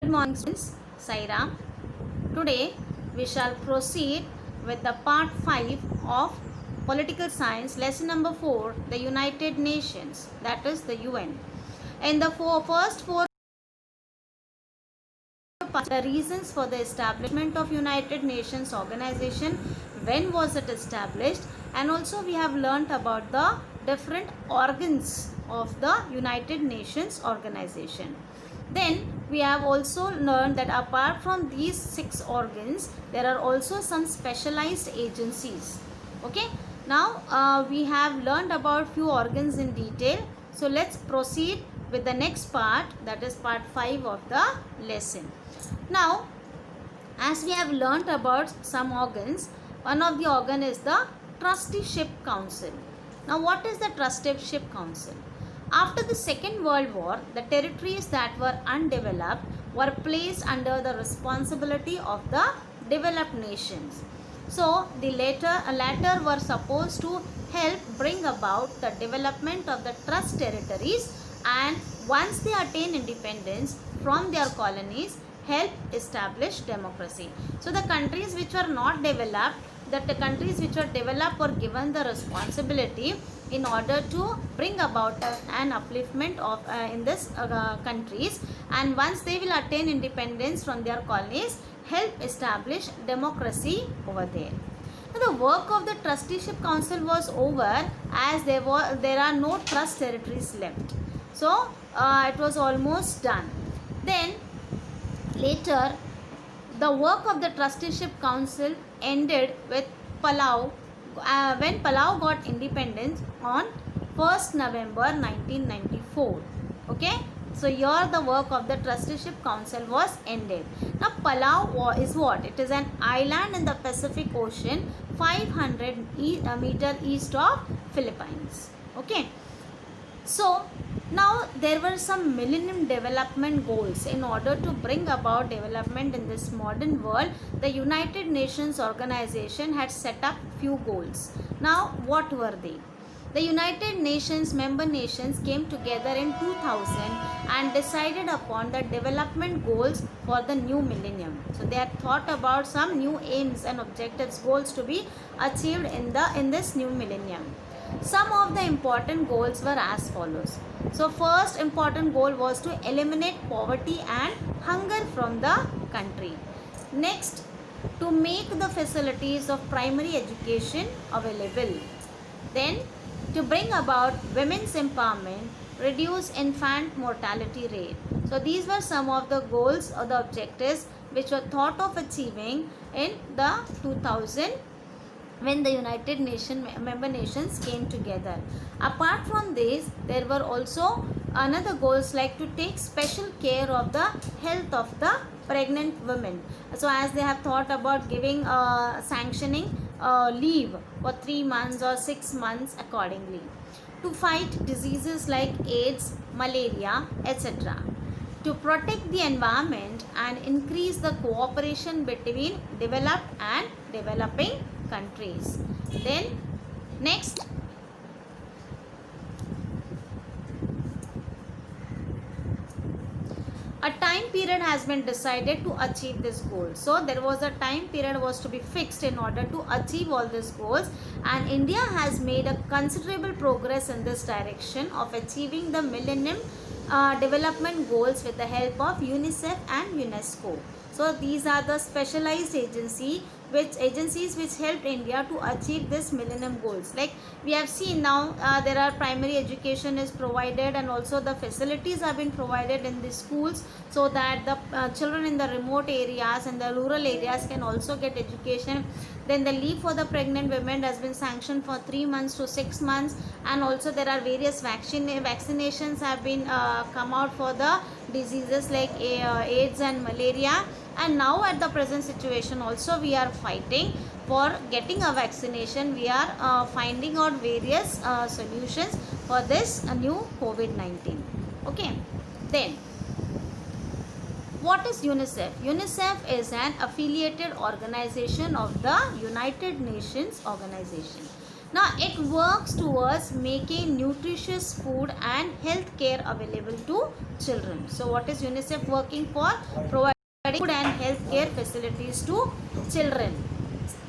Good morning students, Sairam. Today we shall proceed with the part 5 of political science, lesson number 4, the United Nations, that is the UN. In the first four parts, the reasons for the establishment of United Nations organization, when was it established, and also we have learnt about the different organs of the United Nations organization. Then we have also learned that apart from these 6 organs, there are also some specialized agencies. Okay, now we have learned about few organs in detail. So let's proceed with the next part, that is part 5 of the lesson. Now, as we have learnt about some organs, one of the organ is the Trusteeship Council. Now, what is the Trusteeship Council? After the Second World War, the territories that were undeveloped were placed under the responsibility of the developed nations. So, the latter were supposed to help bring about the development of the trust territories, and once they attain independence from their colonies, help establish democracy. So, the countries which were not developed, the countries which were developed were given the responsibility in order to bring about an upliftment of in this countries, and once they will attain independence from their colonies, help establish democracy over there. Now, the work of the Trusteeship Council was over, as there are no trust territories left. So it was almost done. Then later, the work of the Trusteeship Council ended with Palau, when Palau got independence on 1st November 1994. Okay, so here the work of the Trusteeship Council was ended. Now Palau is what? It is an island in the Pacific Ocean, 500 meter east of Philippines. Okay, so now there were some Millennium Development Goals. In order to bring about development in this modern world, the United Nations organization had set up few goals. Now what were they? The United Nations member nations came together in 2000 and decided upon the development goals for the new millennium. So they had thought about some new aims and objectives, goals to be achieved in this new millennium. Some of the important goals were as follows. So first important goal was to eliminate poverty and hunger from the country. Next, to make the facilities of primary education available. Then, to bring about women's empowerment, reduce infant mortality rate. So these were some of the goals or the objectives which were thought of achieving in the 2000 when the United Nations member nations came together. Apart from this, there were also another goals like to take special care of the health of the pregnant women. So as they have thought about giving sanctioning leave for 3 months or 6 months accordingly. To fight diseases like AIDS, malaria, etc. To protect the environment and increase the cooperation between developed and developing countries. Then next, a time period has been decided to achieve this goal. So there was a time period was to be fixed in order to achieve all these goals, and India has made a considerable progress in this direction of achieving the millennium development goals with the help of UNICEF and UNESCO. So these are the specialized agencies which helped India to achieve this millennium goals. Like we have seen now, there are primary education is provided, and also the facilities have been provided in the schools, so that the children in the remote areas and the rural areas can also get education. Then the leave for the pregnant women has been sanctioned for 3 months to 6 months, and also there are various vaccinations have been come out for the diseases like AIDS and malaria. And now at the present situation also we are fighting for getting a vaccination. We are finding out various solutions for this new COVID-19. Okay, then what is UNICEF? UNICEF is an affiliated organization of the United Nations organization. Now it works towards making nutritious food and health care available to children. So what is UNICEF working for? Providing food and health care facilities to children.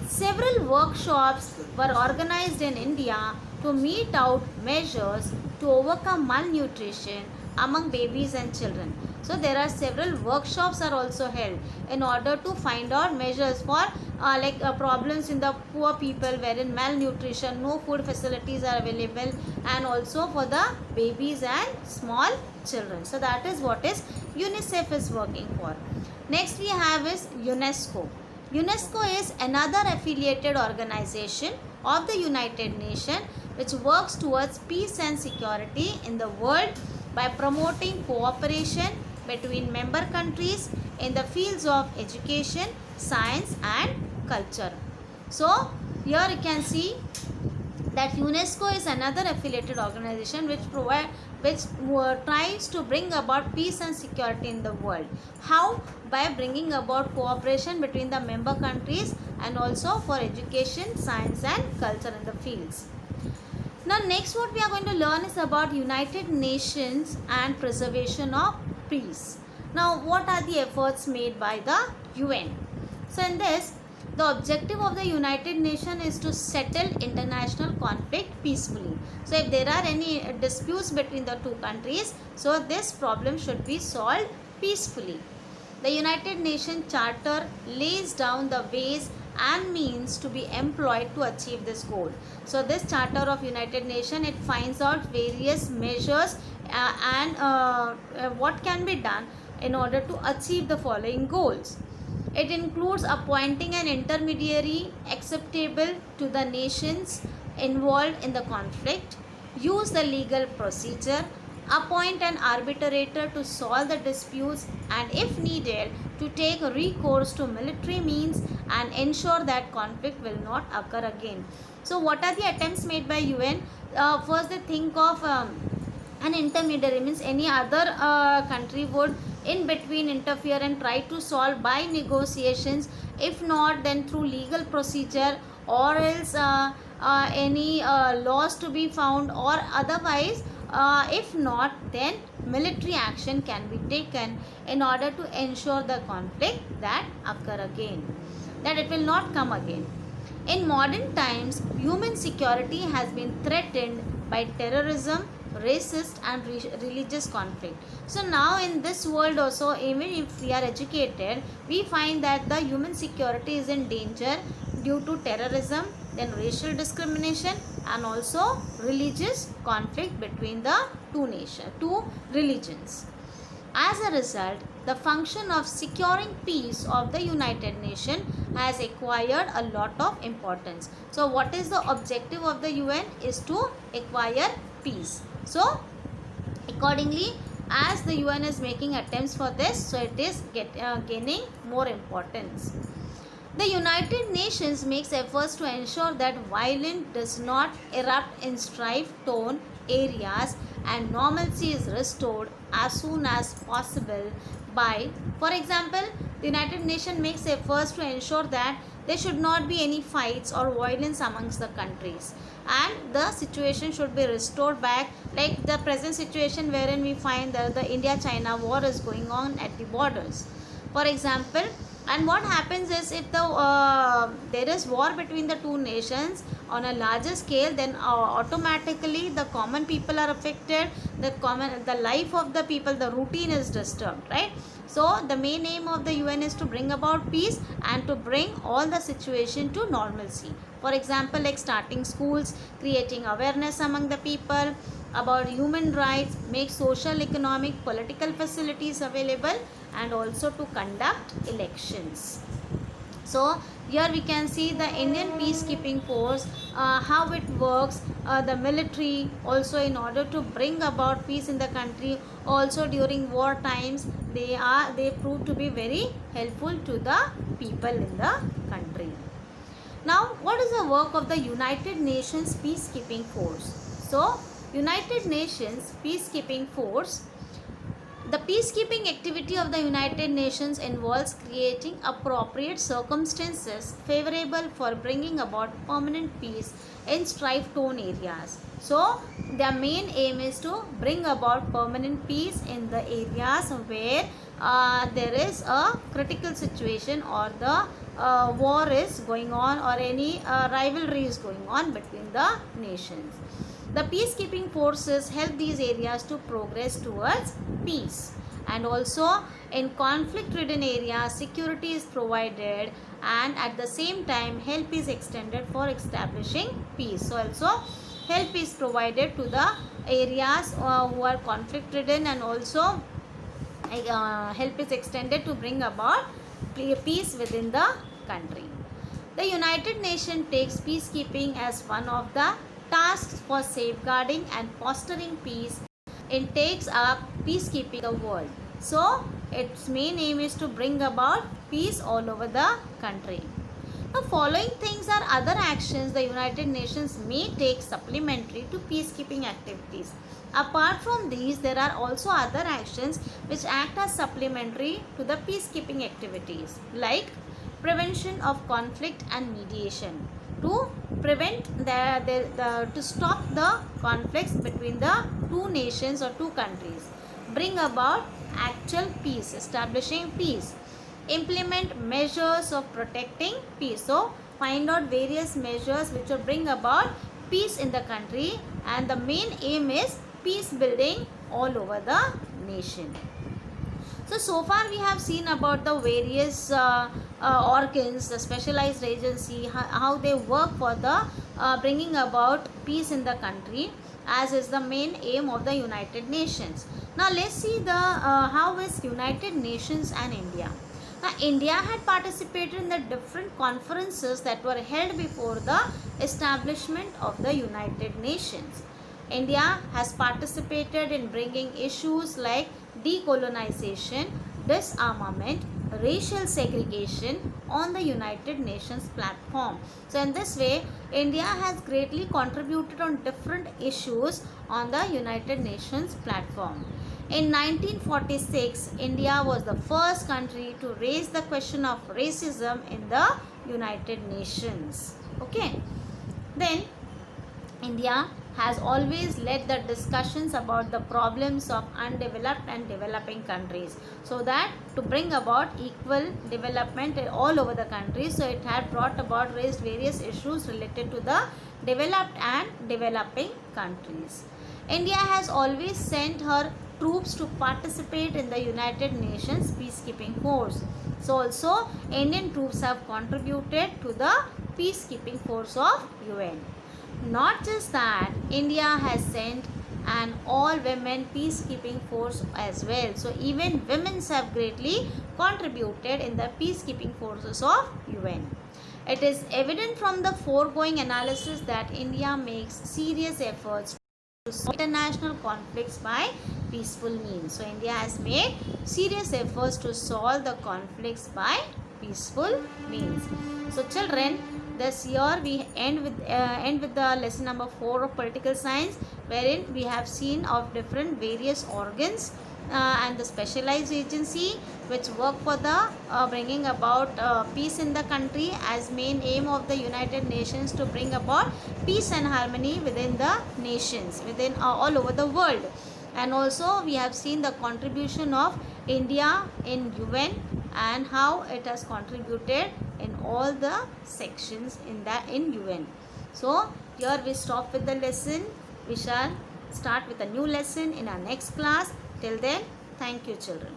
Several workshops were organized in India to mete out measures to overcome malnutrition among babies and children. So there are several workshops are also held in order to find out measures for problems in the poor people wherein malnutrition, no food facilities are available, and also for the babies and small children. So that is what is UNICEF is working for. Next we have is UNESCO. UNESCO is another affiliated organization of the United Nations which works towards peace and security in the world by promoting cooperation between member countries in the fields of education, science and culture. So here you can see that UNESCO is another affiliated organization which tries to bring about peace and security in the world. How? By bringing about cooperation between the member countries and also for education, science and culture in the fields. Now next what we are going to learn is about United Nations and preservation of peace. Now what are the efforts made by the UN? So in this, the objective of the United Nations is to settle international conflict peacefully. So if there are any disputes between the two countries, so this problem should be solved peacefully. The United Nations Charter lays down the ways and means to be employed to achieve this goal. So this Charter of United Nations, it finds out various measures and what can be done in order to achieve the following goals. It includes appointing an intermediary acceptable to the nations involved in the conflict, use the legal procedure, appoint an arbitrator to solve the disputes, and if needed to take recourse to military means and ensure that conflict will not occur again. So what are the attempts made by UN? First they think of an intermediary, means any other country would in between interfere and try to solve by negotiations. If not, then through legal procedure, or else any laws to be found, or otherwise if not, then military action can be taken in order to ensure the conflict that occur again, that it will not come again. In modern times, human security has been threatened by terrorism, racist and religious conflict. So now in this world also, even if we are educated, we find that the human security is in danger due to terrorism, then racial discrimination and also religious conflict between the two religions. As a result, the function of securing peace of the United Nations has acquired a lot of importance. So what is the objective of the UN? Is to acquire peace. So accordingly, as the UN is making attempts for this, so it is gaining more importance. The United Nations makes efforts to ensure that violence does not erupt in strife-torn areas and normalcy is restored as soon as possible by, for example, the United Nations makes efforts to ensure that there should not be any fights or violence amongst the countries, and the situation should be restored back, like the present situation wherein we find that the India-China war is going on at the borders, for example. And what happens is, if there is war between the two nations on a larger scale, then automatically the common people are affected, the life of the people, the routine is disturbed, right? So the main aim of the UN is to bring about peace and to bring all the situation to normalcy. For example, like starting schools, creating awareness among the people about human rights, make social, economic, political facilities available, and also to conduct elections. So here we can see the Indian peacekeeping force, how it works, the military also, in order to bring about peace in the country. Also during war times, they prove to be very helpful to the people in the country. Now what is the work of the United Nations peacekeeping force? So United Nations peacekeeping force, The peacekeeping activity of the United Nations involves creating appropriate circumstances favorable for bringing about permanent peace in strife-torn areas. So, their main aim is to bring about permanent peace in the areas where there is a critical situation, or the war is going on, or any rivalry is going on between the nations. The peacekeeping forces help these areas to progress towards peace, and also in conflict ridden areas security is provided, and at the same time help is extended for establishing peace. So also help is provided to the areas who are conflict ridden, and also help is extended to bring about peace within the country. The United Nations takes peacekeeping as one of the tasks for safeguarding and fostering peace. It takes up peacekeeping the world. So, its main aim is to bring about peace all over the country. Now, following things are other actions the United Nations may take supplementary to peacekeeping activities. Apart from these, there are also other actions which act as supplementary to the peacekeeping activities, like prevention of conflict and mediation, to prevent to stop the conflicts between the two nations or two countries, bring about actual peace, establishing peace, implement measures of protecting peace. So find out various measures which will bring about peace in the country, and the main aim is peace building all over the nation. So far we have seen about the various organs, the specialized agency, how they work for the bringing about peace in the country, as is the main aim of the United Nations. Now let's see the how is United Nations and India. Now India had participated in the different conferences that were held before the establishment of the United Nations. India has participated in bringing issues like decolonization, disarmament, racial segregation on the United Nations platform. So in this way, India has greatly contributed on different issues on the United Nations platform. In 1946, India was the first country to raise the question of racism in the United Nations. Okay. Then India has always led the discussions about the problems of undeveloped and developing countries, so that to bring about equal development all over the country. So it had brought about, raised various issues related to the developed and developing countries. India has always sent her troops to participate in the United Nations peacekeeping force. So also Indian troops have contributed to the peacekeeping force of UN. Not just that, India has sent an all-women peacekeeping force as well. So even women have greatly contributed in the peacekeeping forces of UN. It is evident from the foregoing analysis that India makes serious efforts to solve international conflicts by peaceful means. So India has made serious efforts to solve the conflicts by peaceful means. So children, this year we end with the lesson number 4 of political science, wherein we have seen of different various organs and the specialized agency which work for the bringing about peace in the country, as main aim of the United Nations to bring about peace and harmony within the nations, within all over the world. And also we have seen the contribution of India in UN and how it has contributed in all the sections in UN. So here we stop with the lesson. We shall start with a new lesson in our next class. Till then, thank you children.